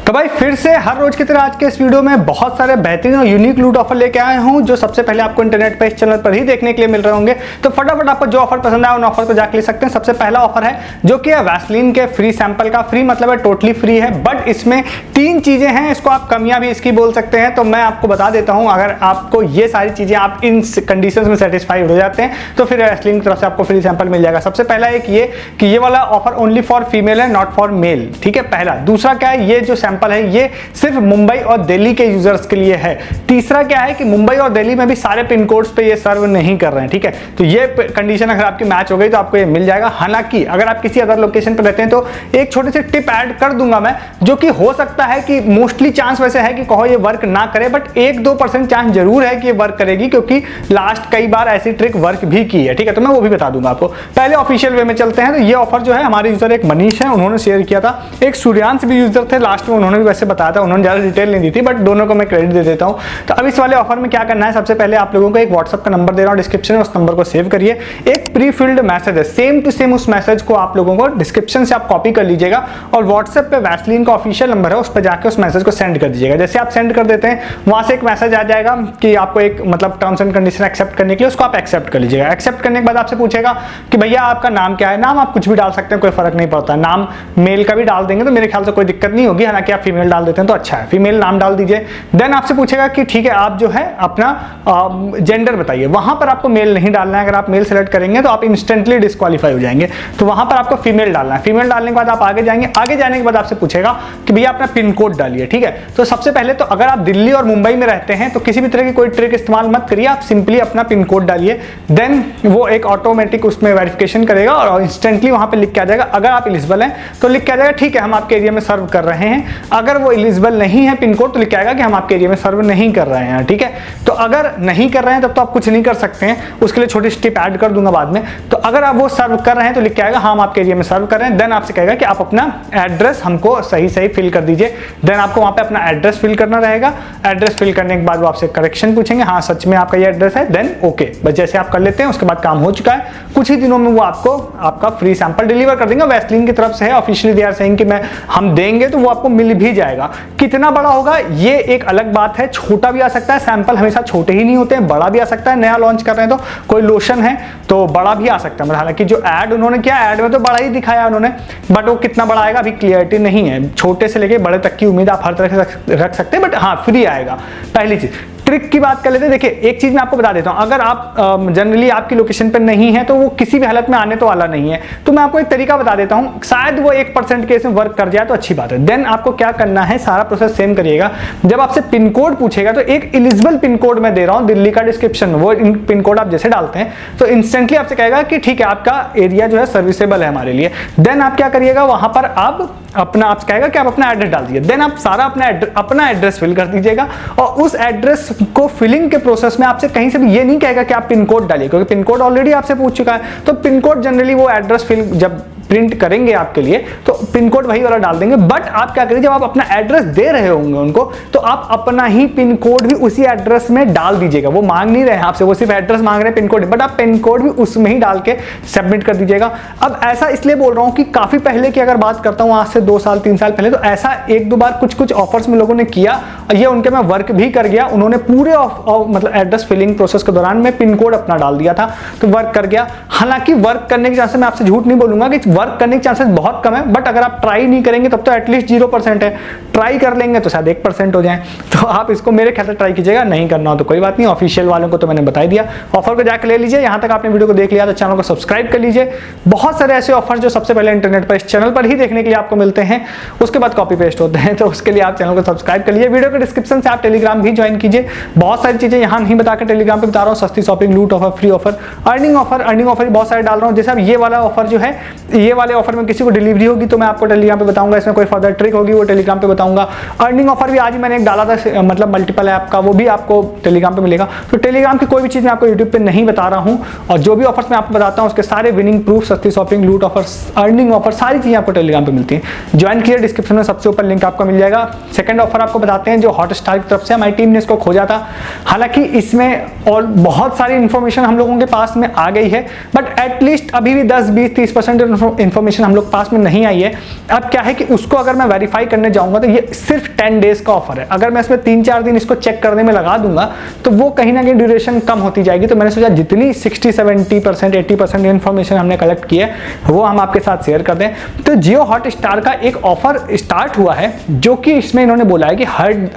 तो भाई फिर से हर रोज की तरह आज के इस वीडियो में बहुत सारे बेहतरीन और यूनिक लूट ऑफर लेके आए हूं जो सबसे पहले आपको इंटरनेट पे इस चैनल पर ही देखने के लिए मिल रहे होंगे। तो फटाफट आपको जो ऑफर पसंद आए उन ऑफर पर जाके ले सकते हैं। सबसे पहला ऑफर है जो कि है वैसलीन के फ्री सैंपल का। फ्री मतलब है टोटली फ्री है, बट इसमें 3 चीजें हैं, इसको आप कमियां भी इसकी बोल सकते हैं। तो मैं आपको बता देता हूं, अगर आपको ये सारी चीजें आप इन कंडीशंस में सेटिस्फाइड हो जाते हैं तो फिर वैसलीन की तरफ से आपको फ्री सैंपल मिल जाएगा। सबसे पहला एक ये कि ये वाला ऑफर ओनली फॉर फीमेल है, नॉट फॉर मेल। ठीक है, पहला। दूसरा क्या है, ये जो सैंपल है ये सिर्फ मुंबई और दिल्ली के यूजर्स के लिए है। तीसरा क्या है कि मुंबई और दिल्ली में भी सारे पिन कोड्स पे ये सर्व नहीं कर रहे हैं। ठीक है, तो ये कंडीशन अगर आपकी मैच हो गई तो आपको ये मिल जाएगा। हालांकि अगर आप किसी अदर लोकेशन पर रहते हैं तो एक छोटी सी टिप ऐड कर दूंगा मैं, जो कि हो सकता है कि मोस्टली चांस वैसे है कि कहो ये वर्क ना करे, बट 1-2% चांस जरूर है कि ये वर्क करेगी, क्योंकि लास्ट कई बार ऐसी ट्रिक वर्क भी की है। ठीक है, तो मैं वो भी बता दूंगा आपको। पहले ऑफिशियल वे में चलते हैं। तो ये ऑफर जो है हमारे यूजर एक मनीष है, उन्होंने शेयर किया था। एक सूर्यांश भी यूजर थे, लास्ट में उन्होंने भी वैसे बताया था, उन्होंने ज्यादा डिटेल नहीं दी थी, बट दोनों को मैं क्रेडिट दे देता हूं। तो अब इस वाले ऑफर में क्या करना है, सबसे पहले आप लोगों को एक व्हाट्सएप का नंबर दे रहा हूं डिस्क्रिप्शन में, उस नंबर को सेव करिए। एक प्री फिल्ड मैसेज है, सेम टू सेम उस मैसेज को आप लोगों को डिस्क्रिप्शन से आप कॉपी कर लीजिएगा और व्हाट्सएप पे वैसलीन का ऑफिशियल नंबर है, उस पर जाकर उस मैसेज को सेंड कर दीजिएगा। जैसे आप सेंड कर देते हैं वहां से एक मैसेज आ जाएगा कि आपको एक मतलब टर्म्स एंड कंडीशन एक्सेप्ट करने के लिए, उसको आप एक्सेप्ट कर लीजिएगा। एक्सेप्ट करने के बाद आपसे पूछेगा कि भैया आपका नाम क्या है। नाम आप कुछ भी डाल सकते हैं, कोई फर्क नहीं पड़ता। नाम मेल का भी डाल देंगे तो मेरे ख्याल से कोई दिक्कत नहीं होगी, हालांकि आप फीमेल डाल देते हैं तो अच्छा है, फीमेल नाम डाल दीजिए। देन आपसे पूछेगा कि ठीक है आप जो है अपना जेंडर बताइए। वहां पर आपको मेल नहीं डालना है, अगर आप मेल सेलेक्ट करेंगे तो आप इंस्टेंटली डिस्क्वालीफाई हो जाएंगे। तो वहां पर आपको फीमेल डालना है। फीमेल डालने के बाद आप आगे जाएंगे। आगे जाने के बाद आपसे पूछेगा कि भैया अपना पिन कोड डालिए। ठीक है, तो सबसे पहले तो अगर आप दिल्ली और मुंबई में रहते हैं तो किसी भी तरह की कोई ट्रिक इस्तेमाल मत करिए, आप सिंपली अपना पिन कोड डालिए। देन वो एक ऑटोमेटिक उसमें वेरिफिकेशन करेगा और इंस्टेंटली वहां पे लिख के आ जाएगा। अगर आप एलिजिबल हैं तो लिख के आ जाएगा ठीक है हम आपके एरिया में सर्व कर रहे हैं। अगर वो एलिजिबल नहीं है पिन कोड तो लिख के आएगा कि हम आपके एरिया में सर्व नहीं कर रहे हैं। ठीक है, तो अगर नहीं कर रहे हैं तब तो आप कुछ नहीं कर सकते हैं, उसके लिए छोटी स्टेप ऐड कर दूंगा बाद में। तो अगर आप वो सर्व कर रहे हैं तो लिख के आएगा हम आपके एरिया में सर्व कर रहे हैं। देन आपसे कहेगा कि आप अपना एड्रेस हमको सही सही फिल कर दीजिए। देन आपको वहां पे अपना एड्रेस फिल करना रहेगा। एड्रेस फिल करने के बाद वो आपसे करेक्शन पूछेंगे, हाँ सच में आपका ये एड्रेस है। देन ओके, बस जैसे आप कर लेते हैं उसके बाद काम हो चुका है। कुछ ही दिनों में वो आपको आपका फ्री सैंपल डिलीवर कर देंगे। वैसलीन की तरफ से है, ऑफिशियली दे आर सेइंग कि मैं हम देंगे तो वो आपको मिल भी जाएगा। कितना बड़ा होगा ये एक अलग बात है, छोटा भी आ सकता है। सैंपल हमेशा छोटे ही नहीं होते हैं, बड़ा भी आ सकता है। नया लॉन्च कर रहे हैं तो कोई लोशन है तो बड़ा भी आ सकता है। हालांकि जो ऐड उन्होंने किया, ऐड में तो बड़ा ही दिखाया उन्होंने, बट वो कितना बड़ा आएगा अभी क्लियरिटी नहीं है। छोटे से लेके बड़े तक की उम्मीद आप हर तरह से रख सकते हैं, बट हाँ फ्री आएगा। पहली चीज। ट्रिक की बात कर लेते हैं। देखिए एक चीज मैं आपको बता देता हूं, अगर आप जनरली आपकी लोकेशन पर नहीं है तो वो किसी भी हालत में आने तो वाला नहीं है। तो मैं आपको एक तरीका बता देता हूं, शायद वो 1% केस में वर्क कर जाए तो अच्छी बात है। देन आपको क्या करना है, सारा प्रोसेस सेम करिएगा। जब आपसे पिन कोड पूछेगा तो एक एलिजिबल पिन कोड मैं दे रहा हूं दिल्ली का डिस्क्रिप्शन में, वो पिन कोड आप जैसे डालते हैं तो इंस्टेंटली आपसे कहेगा कि ठीक है आपका एरिया जो है सर्विसेबल है हमारे लिए। देन आप क्या करिएगा, वहां पर आप अपना आप कहेगा कि आप अपना एड्रेस डाल दीजिए। देन आप सारा अपना एड्रेस फिल कर दीजिएगा और उस एड्रेस को फिलिंग के प्रोसेस में आपसे कहीं से भी ये नहीं कहेगा कि आप पिन कोड डालिए, क्योंकि पिन कोड ऑलरेडी आपसे पूछ चुका है। तो पिन कोड जनरली वो एड्रेस फिल जब प्रिंट करेंगे आपके लिए तो पिन कोड वही वाला डाल देंगे। बट आप क्या करिए, जब आप अपना एड्रेस दे रहे होंगे उनको तो आप अपना ही पिन कोड भी उसी एड्रेस में डाल दीजिएगा। वो मांग नहीं रहे हैं आपसे, वो सिर्फ एड्रेस मांग रहे हैं, पिन कोड, बट आप पिन कोड भी उसमें ही डाल के सबमिट कर दीजिएगा। अब ऐसा इसलिए बोल रहा हूं कि काफी पहले की अगर बात करता हूं, आज से 2 साल 3 साल पहले, तो ऐसा 1-2 बार कुछ ऑफर्स में लोगों ने किया और ये उनके में वर्क भी कर गया। उन्होंने पूरे मतलब एड्रेस फिलिंग प्रोसेस के दौरान में पिन कोड अपना डाल दिया था तो वर्क कर गया। हालांकि वर्क करने के चांसेस, मैं आपसे झूठ नहीं बोलूंगा कि वर्क करने के चांसेस बहुत कम है, बट अगर आप ट्राई नहीं करेंगे तब तो एटलीस्ट 0% है। ट्राई कर लेंगे तो शायद 1% हो जाए। तो आप इसको मेरे ख्याल से ट्राई कीजिएगा, नहीं करना हो तो कोई बात नहीं। ऑफिशियल वालों को तो मैंने बता दिया, ऑफर को जाकर ले लीजिए। यहां तक आपने वीडियो को देख लिया तो चैनल को सब्सक्राइब कर लीजिए। बहुत सारे ऐसे ऑफर जो सबसे पहले इंटरनेट पर इस चैनल पर ही देखने के लिए आपको मिलते हैं, उसके बाद कॉपी पेस्ट होते हैं, तो उसके लिए आप चैनल को सब्सक्राइब कर लीजिए। वीडियो के डिस्क्रिप्शन से आप टेलीग्राम भी ज्वाइन कीजिए। बहुत सारी चीजें यहां नहीं बताकर टेलीग्राम पे बता रहा हूं, सस्ती शॉपिंग, लूट offer, free offer, earning offer बहुत सारे डाल रहा हूं। जैसे अब ये वाला ऑफर जो है, ये वाले ऑफर में किसी को डिलीवरी होगी तो मैं आपको टेलीग्राम पे बताऊंगा, इसमें कोई फर्दर ट्रिक होगी वो टेलीग्राम पे बताऊंगा। अर्निंग ऑफर भी आज ही मैंने एक डाला था, मतलब मल्टीपल ऐप का, वो भी आपको टेलीग्राम पे मिलेगा। तो टेलीग्राम की कोई भी चीज मैं आपको यूट्यूब पे नहीं बता रहा हूं, और जो भी ऑफर्स मैं आपको बताता हूं उसके सारे विनिंग प्रूफ, सस्ती शॉपिंग, लूट ऑफर्स, अर्निंग ऑफर, सारी चीजें आपको टेलीग्राम पे मिलती है। ज्वाइन कीजिए, डिस्क्रिप्शन में सबसे ऊपर लिंक आपको मिल जाएगा। सेकंड ऑफर आपको बताते हैं जो हॉटस्टार की तरफ से हमारी टीम ने इसको खोजा था। हालांकि इसमें और बहुत सारी इंफॉर्मेशन हम लोगों के पास में आ गई है, बट एटलीस्ट अभी भी 10, 20, 30% इन्फॉर्मेशन हम लोग पास में नहीं आई है। अब क्या है कि उसको अगर मैं वेरीफाई करने जाऊंगा तो ये सिर्फ 10 डेज का ऑफर है। अगर मैं इसमें 3-4 दिन इसको चेक करने में लगा दूंगा तो वो कहीं ना कहीं ड्यूरेशन कम होती जाएगी। तो मैंने सोचा जितनी 60-70% 80% इन्फॉर्मेशन हमने कलेक्ट की है वो हम आपके साथ शेयर कर दें। तो जियो हॉटस्टार का एक ऑफर स्टार्ट हुआ है जो कि इसमें इन्होंने बोला है कि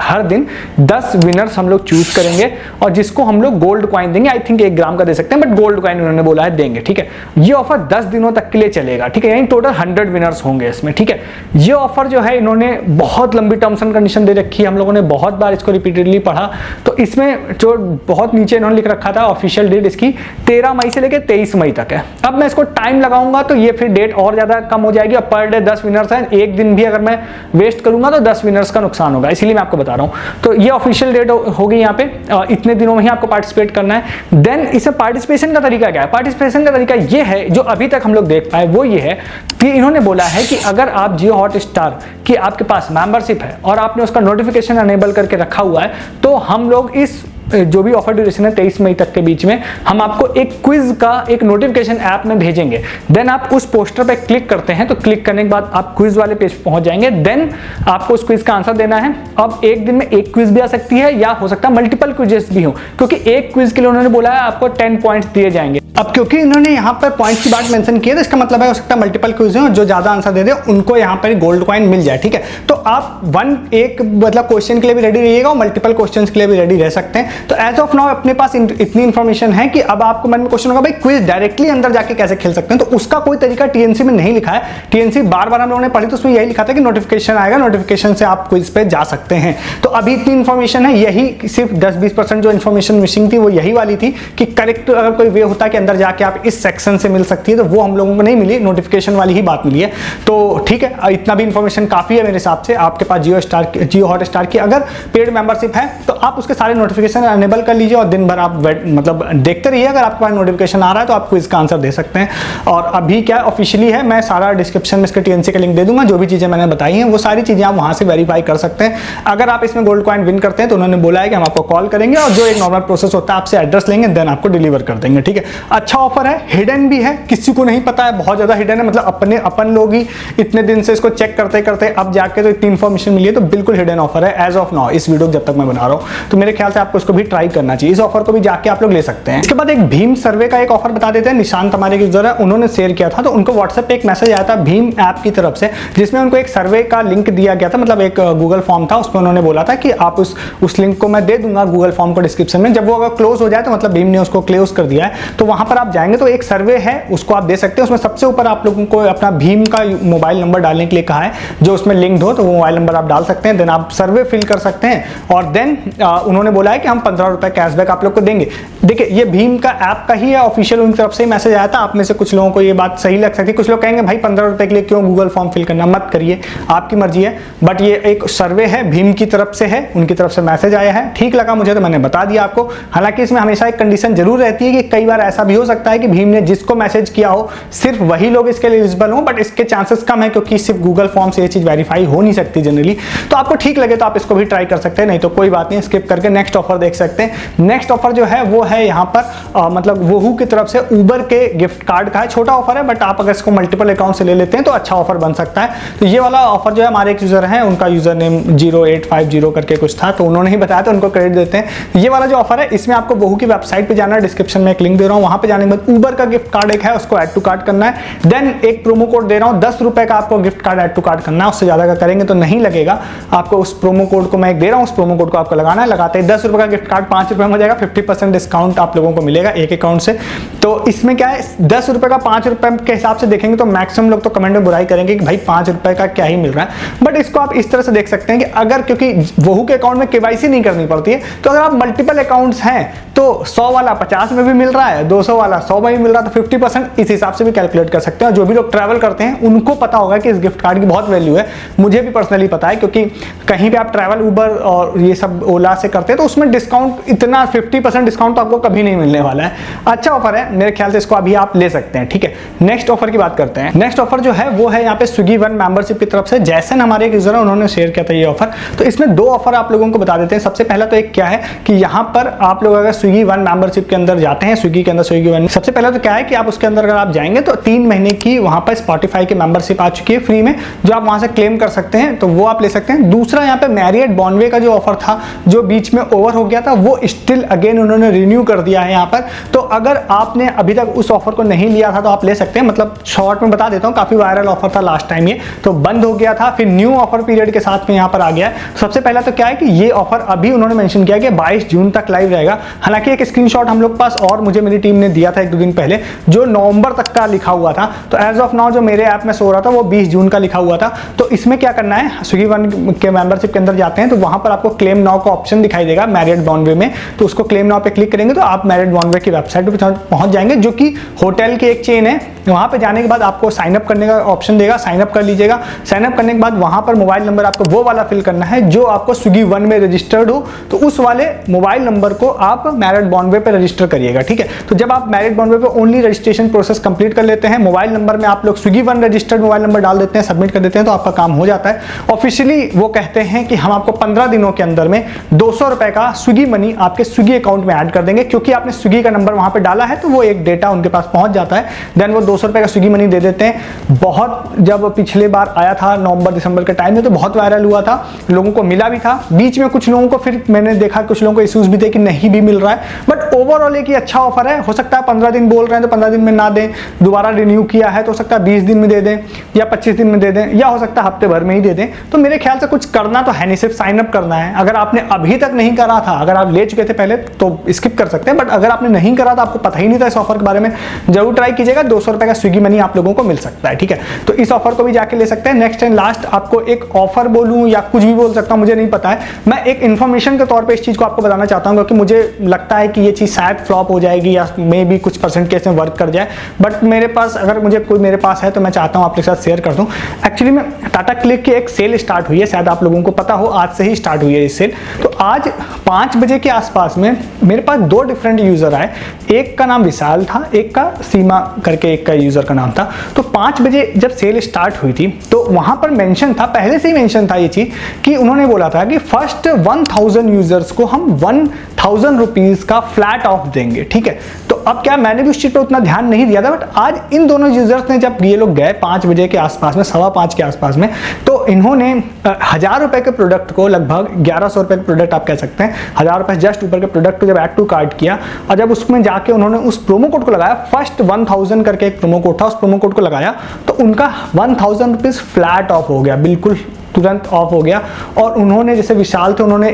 हर दिन 10 विनर्स हम लोग चूज करेंगे और जिसको हम लोग गोल्ड कॉइन देंगे। आई थिंक 1 ग्राम का दे सकते हैं बट गोल्ड कॉइन उन्होंने बोला है देंगे, ठीक है। ये ऑफर 10 दिनों तक के लिए चलेगा, ठीक है, यानी टोटल 100 विनर्स होंगे इसमें, ठीक है। ये ऑफर जो है इन्होंने बहुत लंबी टर्म्स एंड कंडीशन दे रखी है, हम लोगों ने बहुत बार इसको रिपीटेडली पढ़ा। तो इसमें जो बहुत नीचे इन्होंने लिख रखा था ऑफिशियल डेट इसकी 13 मई से लेकर 23 मई तक है। अब मैं इसको टाइम लगाऊंगा तो ये फिर डेट और ज्यादा कम हो जाएगी और पर डे 10 विनर्स हैं। एक दिन भी अगर मैं वेस्ट करूंगा तो 10 विनर्स का नुकसान होगा, इसीलिए मैं आपको बता रहा हूं। तो ये ऑफिशियल डेट होगी यहाँ पे, इतने दिनों में ही आपको पार्टिसिपेट करना है। देन इसमें पार्टिसिपेशन का तरीका क्या है? पार्टिसिपेशन का तरीका ये है जो अभी तक हम लोग देख पाए वो ये है कि इन्होंने बोला है कि अगर आप जियो हॉटस्टार की आपके पास मेंबरशिप है और आपने उसका नोटिफिकेशन अनेबल करके रखा हुआ है तो हम लोग इस जो भी ऑफर ड्यूरेशन है 23 मई तक के बीच में हम आपको एक क्विज का एक नोटिफिकेशन ऐप में भेजेंगे। देन आप उस पोस्टर पे क्लिक करते हैं तो क्लिक करने के बाद आप क्विज वाले पेज पे पहुंच जाएंगे। देन आपको उस क्विज का आंसर देना है। अब एक दिन में एक क्विज भी आ सकती है या हो सकता है मल्टीपल क्विजेस भी हो, क्योंकि एक क्विज के लिए उन्होंने बोला है आपको 10 पॉइंट्स दिए जाएंगे। अब क्योंकि इन्होंने यहाँ पर पॉइंट्स की बात मेंशन की है तो इसका मतलब है हो सकता है मल्टीपल क्विज हो, जो ज्यादा आंसर दे दे उनको यहाँ पर गोल्ड कॉइन मिल जाए, ठीक है। तो आप एक मतलब क्वेश्चन के लिए भी रेडी रहिएगा और मल्टीपल क्वेश्चन के लिए भी रेडी रह सकते हैं। तो एज ऑफ नाउ अपने पास इतनी इंफॉर्मेशन है कि अब आपको मन में क्वेश्चन होगा भाई क्विज डायरेक्टली अंदर जाके कैसे खेल सकते हैं, तो उसका कोई तरीका टीएनसी में नहीं लिखा है। टीएनसी बार-बार हम लोगों ने पढ़ी तो उसमें यही लिखा था कि नोटिफिकेशन आएगा, नोटिफिकेशन से आप क्विज पे जा सकते हैं। तो अभी इतनी इंफॉर्मेशन है, यही सिर्फ 10-20% जो इंफॉर्मेशन मिसिंग थी वो यही वाली थी कि करेक्ट अगर कोई वे होता कि अंदर जाके आप इस सेक्शन से मिल सकती है, तो वो हम लोगों को नहीं मिली, नोटिफिकेशन वाली ही बात मिली है। तो ठीक है, इतना भी इंफॉर्मेशन काफी है मेरे हिसाब से। आपके पास जियो हॉटस्टार की अगर पेड मेंबरशिप है तो आप उसके सारे नोटिफिकेशन अनेबल कर लीजिए और दिन भर आप मतलब देखते रहिए। अगर आपके पास नोटिफिकेशन आ रहा है तो आप क्विज का आंसर दे सकते हैं। और अभी क्या ऑफिशियली है, मैं सारा डिस्क्रिप्शन में इसके टीएनसी का लिंक दे दूंगा। जो भी चीजें मैंने बताई हैं वो सारी चीजें आप वहां से वेरीफाई कर सकते हैं। अगर आप इसमें गोल्ड कॉइन विन करते हैं तो उन्होंने बोला है कि हम आपको कॉल करेंगे और जो एक नॉर्मल प्रोसेस होता है आपसे एड्रेस लेंगे, देन आपको डिलीवर कर देंगे, ठीक है। अच्छा ऑफर है, हिडन भी है, किसी को नहीं पता है, बहुत ज्यादा हिडन है। मतलब अपन लोग ही इतने दिन से इसको चेक करते करते अब जाके तो इतनी इंफॉर्मेशन मिली है, तो बिल्कुल हिडन ऑफर है एज ऑफ नाउ इस वीडियो जब तक मैं बना रहा हूं। तो मेरे ख्याल से आपको इसको भी ट्राई करना चाहिए, इस ऑफर को भी जाके आप लोग ले सकते हैं। इसके बाद एक भीम सर्वे का एक ऑफर बता देते हैं। निशांत हमारे की यूजर है, उन्होंने शेयर किया था, तो उनको व्हाट्सएप पे एक मैसेज आया था भीम ऐप की तरफ से जिसमें उनको एक सर्वे का लिंक दिया गया था, मतलब एक गूगल फॉर्म था, उसमें उन्होंने बोला था कि आप उस लिंक को मैं दे दूंगा गूगल फॉर्म को डिस्क्रिप्शन में। जब वो अगर क्लोज हो जाए तो मतलब भीम ने उसको क्लोज कर दिया है, तो वहां पर आप जाएंगे तो एक सर्वे है उसको आप दे सकते हैं। उसमें सबसे ऊपर आप लोगों को अपना भीम का मोबाइल नंबर डालने के लिए कहा है, जो उसमें लिंक्ड हो तो वो मोबाइल नंबर आप डाल सकते हैं। देन आप सर्वे फिल कर सकते हैं और देन उन्होंने बोला है कि हम 15 रुपए कैशबैक आप लोग को देंगे। देखिए ये भीम का ऐप का ही है, ऑफिशियल उनकी तरफ से ही मैसेज आया था। आप में से कुछ लोगों को ये बात सही लग सकती है, कुछ लोग कहेंगे भाई 15 रुपए के लिए क्यों गूगल फॉर्म फिल करना, मत करिए, आपकी मर्जी है। बट ये एक सर्वे है, भीम की तरफ से है, उनकी तरफ से मैसेज आया है, ठीक लगा मुझे तो मैंने बता दिया आपको। हालांकि इसमें हमेशा एक कंडीशन जरूर रहती है कि कई बार ऐसा भी हो सकता है कि भीम ने जिसको मैसेज किया हो सिर्फ वही लोग इसके लिए एलिजिबल हो, बट इसके चांसेस कम है क्योंकि सिर्फ गूगल फॉर्म से ये चीज वेरीफाई हो नहीं सकती जनरली। तो आपको ठीक लगे तो आप इसको भी ट्राई कर सकते हैं, नहीं तो कोई बात नहीं, स्किप करके नेक्स्ट ऑफर देख सकते हैं। नेक्स्ट ऑफर जो है वो है यहाँ पर मतलब वोहू की तरफ से उबर के गिफ्ट कार्ड का है। छोटा ऑफर है बट आप अगर इसको मल्टीपल अकाउंट से ले लेते हैं तो अच्छा ऑफर बन सकता है। तो ये वाला ऑफर जो है हमारे एक यूजर है, उनका यूजर नेम 0850 करके कुछ था, तो उन्होंने ही बताया तो उनको क्रेडिट देते हैं। ये वाला जो ऑफर है इसमें आपको वोहू की वेबसाइट पे जाना है, डिस्क्रिप्शन में एक लिंक दे रहा हूँ, वहां पे जाने के बाद उबर का गिफ्ट कार्ड एक है उसको ऐड टू कार्ट करना है। देन एक प्रोमो कोड दे रहा हूँ, 10 रुपए का आपको gift card add to cart करना है, उससे ज्यादा का करेंगे तो नहीं लगेगा। आपको उस प्रोमो कोड को मैं एक दे रहा हूँ, उस प्रोमो कोड को आपको लगाना है, लगाते ही 10 रुपए का गिफ्ट कार्ड 5 रुपए में हो जाएगा, 50% डिस्काउंट आप लोगों को मिलेगा एक अकाउंट से। तो इसमें क्या है 10 रुपए का 5 रुपए के हिसाब से देखेंगे तो मैक्सिमम लोग तो कमेंट में बुराई करेंगे कि भाई 5 रुपए का क्या ही मिल रहा है, बट इसको आप इस तरह से देख सकते हैं कि अगर क्योंकि वोहू के अकाउंट में केवाईसी नहीं करनी पड़ती है, तो अगर आप मल्टीपल अकाउंट्स हैं तो 100 वाला 50 में भी मिल रहा है, 200 वाला 100 में भी मिल रहा है, तो 50% इस हिसाब से भी कैलकुलेट कर सकते हैं। जो भी लोग ट्रैवल करते हैं उनको पता होगा कि इस गिफ्ट कार्ड की बहुत वैल्यू है, मुझे भी पर्सनली पता है क्योंकि कहीं भी आप ट्रैवल उबर और ये सब ओला से करते हैं तो उसमें डिस्काउंट इतना 50% डिस्काउंट तो आपको कभी नहीं मिलने वाला है। अच्छा ऑफर है, मेरे ख्याल से इसको अभी आप ले सकते हैं, ठीक है। नेक्स्ट ऑफर की बात करते हैं। नेक्स्ट ऑफर जो है वो है यहाँ पे स्विगी वन मेंबरशिप की तरफ से, जैसन हमारे एक यूजर है उन्होंने शेयर किया था ये ऑफर। तो इसमें 2 ऑफर आप लोगों को बता देते हैं। सबसे पहला तो एक क्या है कि यहाँ पर आप लोग अगर स्विगी वन मेंबरशिप के अंदर जाते हैं, स्विगी के अंदर स्विगी स्विगी वन। सबसे पहले तो क्या है कि आप उसके अंदर अगर आप जाएंगे तो 3 महीने की वहां पर स्पॉटिफाई की मेंबरशिप आ चुकी है फ्री में, जो आप वहां से क्लेम कर सकते हैं, तो वो आप ले सकते हैं। दूसरा यहाँ पे मैरियट बॉनवे का जो ऑफर था जो बीच में ओवर हो गया था, वो स्टिल अगेन उन्होंने रिन्यू कर दिया है यहाँ पर। तो अगर आपने अभी तक उस ऑफर को नहीं लिया था तो आप ले सकते हैं। मतलब शॉर्ट में बता देता हूँ, काफी वायरल ऑफर था लास्ट टाइम, ये तो बंद हो गया था, फिर न्यू ऑफर पीरियड के साथ में यहाँ पर आ गया है। सबसे पहला तो क्या है कि ये ऑफर अभी उन्होंने मेंशन किया कि 22 जून तक लाइव रहेगा। हालांकि एक स्क्रीनशॉट हम लोग पास और मुझे मेरी टीम ने दिया था 1-2 दिन पहले, जो नवंबर तक का लिखा हुआ था। तो एज ऑफ नाउ जो मेरे ऐप में सो रहा था वो 20 जून का लिखा हुआ था। तो इसमें क्या करना है, स्विगी वन के मेंबरशिप के अंदर जाते हैं तो वहां पर आपको क्लेम नाउ का ऑप्शन दिखाई देगा मैरियट बॉनवे में। तो उसको क्लेम नाउ पे क्लिक करेंगे तो आप मैरियट बॉनवे की वेबसाइट पर पहुंच जाएंगे, जो कि होटल की एक चेन है। वहां पे जाने के बाद आपको साइन अप करने का ऑप्शन देगा, साइन अप कर लीजिएगा। साइन अप करने के बाद वहां पर मोबाइल नंबर आपको वो वाला फिल करना है जो आपको स्विगी वन में रजिस्टर्ड हो, तो उस वाले मोबाइल नंबर को आप मैरियट बॉनवे पे रजिस्टर करिएगा, ठीक है। तो जब आप मैरियट बॉनवे पे ओनली रजिस्ट्रेशन प्रोसेस कंप्लीट कर लेते हैं, मोबाइल नंबर में आप लोग Swiggy one registered mobile number डाल देते हैं, सबमिट कर देते हैं, तो आपका काम हो जाता है। ऑफिशियली वो कहते हैं कि हम आपको 15 दिनों के अंदर में 200 रुपए का स्विगी मनी आपके स्विगी अकाउंट में ऐड कर देंगे, क्योंकि आपने स्विगी का नंबर वहां पे डाला है तो वो एक डेटा उनके पास पहुंच जाता है। देन वो 200 रुपए का स्विगी मनी दे देते हैं। बहुत जब पिछले बार आया था नवंबर दिसंबर के टाइम में तो बहुत वायरल हुआ था, लोगों को मिला भी था। बीच में कुछ लोगों को फिर मैंने देखा कुछ लोगों को इश्यूज भी थे कि नहीं भी मिल रहा है, बट ओवरऑल एक अच्छा ऑफर है। हो सकता है 15 दिन बोल रहे हैं तो 15 दिन में ना दें, दोबारा रिन्यू किया है तो हो सकता है 20 दिन में दे दें या 25 दिन में दे दें, या हो सकता है हफ्ते भर में ही दे दें। तो मेरे ख्याल से कुछ करना तो है नहीं, सिर्फ साइन अप करना है। अगर आपने अभी तक नहीं करा था, अगर आप ले चुके थे पहले तो स्किप कर सकते हैं, बट अगर आपने नहीं करा था, आपको पता ही नहीं था इस ऑफर के बारे में, जरूर ट्राई कीजिएगा। 200 रुपए का स्विगी मनी आप लोगों को मिल सकता है, ठीक है। तो इस ऑफर को भी जाके ले सकते हैं। नेक्स्ट एंड लास्ट आपको एक ऑफर बोलूं या कुछ भी बोल सकता हूं, मुझे नहीं पता है। मैं एक इन्फॉर्मेशन के तौर पे इस चीज को आपको बताना चाहता हूं, क्योंकि मुझे लगता है कि ये चीज शायद फ्लॉप हो जाएगी या मे भी कुछ परसेंट केस में वर्क कर जाए, बट मेरे पास अगर मुझे कोई मेरे पास है तो मैं चाहता हूं आपके साथ शेयर कर दूं। एक्चुअली में टाटा क्लिक की एक सेल स्टार्ट हुई है, शायद आप लोगों को पता हो, आज से ही स्टार्ट हुई है इस सेल। तो आज 5 बजे के आसपास में मेरे पास 2 डिफरेंट यूजर आए, एक का नाम विशाल था, एक का सीमा करके एक का यूजर का नाम था। तो 5 बजे जब सेल स्टार्ट हुई थी तो वहां पर मेंशन था, पहले से ही मेंशन था ये चीज, कि उन्होंने बोला था कि फर्स्ट 1000 यूजर्स को हम 1000 रुपीज का फ्लैट ऑफ देंगे, ठीक है। तो अब क्या, मैंने भी उस चीज पर उतना ध्यान नहीं दिया था, बट आज इन दोनों यूजर्स ने जब ये लोग गए 5 बजे के आसपास में, 5:15 के आसपास में, तो इन्होंने 1000 रुपए के प्रोडक्ट को, लगभग 1100 रुपए के प्रोडक्ट आप कह सकते हैं, 1000 रुपए जस्ट ऊपर के प्रोडक्ट को जब ऐड टू कार्ट किया और जब उसमें जाके उन्होंने उस प्रोमो कोड को लगाया, फर्स्ट 1000 करके एक प्रोमो कोड था, उस प्रोमो कोड को लगाया तो उनका 1000 रुपीज फ्लैट ऑफ हो गया, बिल्कुल तुरंत ऑफ हो गया। और उन्होंने, जैसे विशाल थे, उन्होंने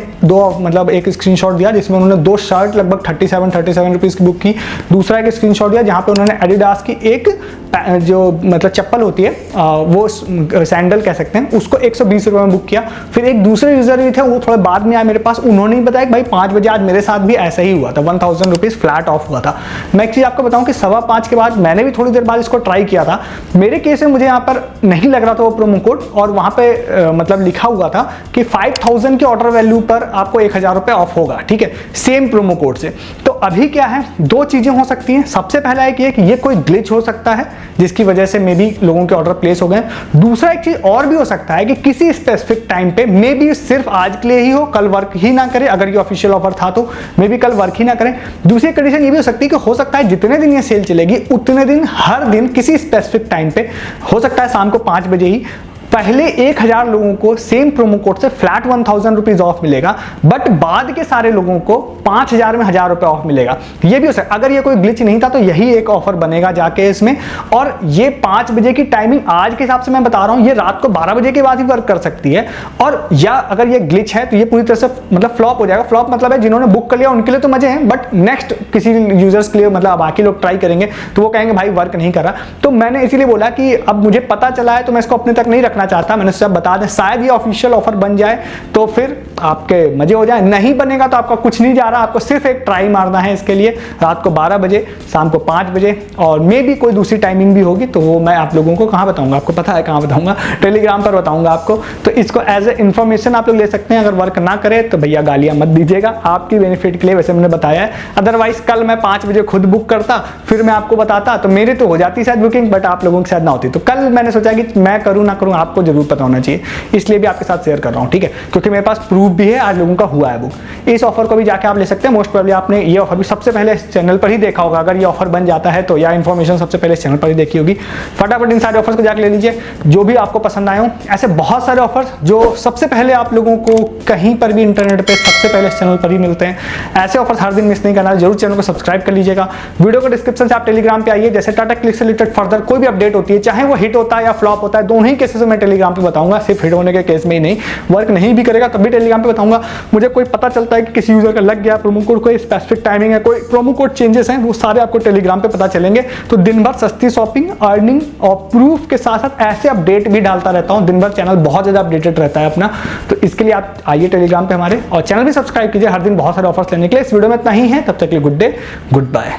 एक स्क्रीनशॉट दिया जिसमें उन्होंने 2 शर्ट लगभग 37 रुपीज की बुक की। दूसरा एक स्क्रीनशॉट दिया जहां पे उन्होंने एडिडास की एक जो मतलब चप्पल होती है, वो सैंडल कह सकते हैं, उसको 120 रुपए में बुक किया। फिर एक दूसरे यूजर भी थे, वो थोड़े बाद में आए मेरे पास, उन्होंने बताया कि भाई 5 बजे आज मेरे साथ भी ऐसा ही हुआ था, 1000 रुपीज फ्लैट ऑफ हुआ था। मैं एक चीज आपको बताऊं कि 5:15 के बाद मैंने भी थोड़ी देर बाद इसको ट्राई किया था। मेरे केस में मुझे यहाँ पर नहीं लग रहा था वो प्रोमो कोड, और वहां पे मतलब लिखा हुआ था कि 5000 के ऑर्डर वैल्यू पर आपको 1000 रुपए ऑफ होगा, ठीक है, सेम प्रोमो कोड से। तो अभी क्या है, 2 चीजें हो सकती हैं। सबसे पहला एक ये कि ये कोई ग्लिच हो सकता है जिसकी वजह से मे बी लोगों के ऑर्डर प्लेस हो गए। दूसरा एक चीज और भी हो सकता है कि किसी स्पेसिफिक टाइम पे मे बी सिर्फ आज के लिए ही हो, कल वर्क ही ना करे। अगर ये ऑफिशियल ऑफर था तो मे बी कल वर्क ही ना करें। दूसरी कंडीशन ये भी हो सकती है कि हो सकता है जितने दिन ये सेल चलेगी उतने दिन हर दिन किसी स्पेसिफिक टाइम पे, हो सकता है शाम को 5 बजे ही, पहले 1000 लोगों को सेम प्रोमो कोड से फ्लैट 1000 रुपीज ऑफ मिलेगा, बट बाद के सारे लोगों को 5000 में 1000 रुपए ऑफ मिलेगा। ये भी हो सकता है। अगर ये कोई ग्लिच नहीं था तो यही एक ऑफर बनेगा जाके इसमें। और ये 5 बजे की टाइमिंग आज के हिसाब से मैं बता रहा हूं, ये रात को 12 बजे के बाद ही वर्क कर सकती है। और या अगर ये ग्लिच है तो ये पूरी तरह से मतलब फ्लॉप हो जाएगा। फ्लॉप मतलब है जिन्होंने बुक कर लिया उनके लिए तो मजे हैं, बट नेक्स्ट किसी यूजर्स के लिए, मतलब बाकी लोग ट्राई करेंगे तो वो कहेंगे भाई वर्क नहीं कर रहा। तो मैंने इसीलिए बोला कि अब मुझे पता चला है तो मैं इसको अपने तक नहीं रखना चाहता, मैंने सब बता दें, शायद ये ऑफिशियल ऑफर बन जाए तो फिर आपके मजे हो जाए। नहीं बनेगा तो आपका कुछ नहीं जा रहा, आपको सिर्फ एक ट्राई मारना है इसके लिए। रात को 12 बजे, शाम को 5 बजे, और मे भी कोई दूसरी टाइमिंग भी होगी तो वो मैं आप लोगों को कहां बताऊंगा, आपको पता है कहां बताऊंगा, टेलीग्राम पर बताऊंगा आपको। तो इसको एज ए इंफॉर्मेशन आप लोग ले सकते हैं। अगर वर्क ना करे तो भैया गालियां मत दीजिएगा, आपकी बेनिफिट के लिए वैसे मैंने बताया है। अदरवाइज कल मैं 5 बजे खुद बुक करता, फिर मैं आपको बताता, तो मेरे तो हो जाती शायद बुकिंग, बट आप लोगों की शायद ना होती। तो कल मैंने सोचा कि मैं करूं ना करूं, आप आपको जरूर पता होना चाहिए, इसलिए भी आपके साथ शेयर कर रहा हूँ, ठीक है, क्योंकि मेरे पास प्रूफ भी है, आज लोगों का हुआ है बुक। इस ऑफर को भी जाके आप ले सकते हैं। मोस्ट प्रोबेबली आपने ये ऑफर भी सबसे पहले इस चैनल पर ही देखा होगा, अगर ये ऑफर बन जाता है तो, या इन्फॉर्मेशन सबसे पहले इस चैनल पर ही देखी होगी। फटाफट इन सारे ऑफर्स को जाके ले लीजिए जो भी आपको पसंद आए हो। ऐसे बहुत सारे ऑफर्स जो सबसे पहले आप लोगों को कहीं पर भी इंटरनेट पे सबसे पहले इस चैनल पर ही मिलते हैं। ऐसे ऑफर्स हर दिन मिस नहीं करना, जरूर चैनल को सब्सक्राइब कर लीजिएगा। वीडियो को डिस्क्रिप्शन से आप टेलीग्राम पे आइए, जैसे टाटा क्लिक से रिलेटेड फर्दर कोई भी अपडेट होती है, चाहे वो हिट होता है या फ्लॉप होता है, दोनों ही केसेस में मैं टेलीग्राम पे बताऊंगा। सिर्फ हिट होने के केस में ही नहीं, वर्क नहीं भी करेगा तब भी टेलीग्राम पे बताऊंगा। मुझे कोई पता चलता है कि किसी यूजर का लग गया प्रोमो कोड, कोई स्पेसिफिक टाइमिंग है, कोई प्रोमो कोड चेंजेस हैं, वो सारे आपको टेलीग्राम पे पता चलेंगे। तो दिन भर सस्ती शॉपिंग, अर्निंग और प्रूफ के साथ साथ ऐसे अपडेट भी डालता रहता हूं। दिन भर चैनल बहुत ज्यादा अपडेटेड रहता है अपना, तो इसके लिए आप आइए टेलीग्राम पे हमारे, और चैनल भी सब्सक्राइब कीजिए हर दिन बहुत सारे ऑफर्स लेने के लिए। इस वीडियो में इतना ही है, तब तक के लिए गुड डे, गुड बाय।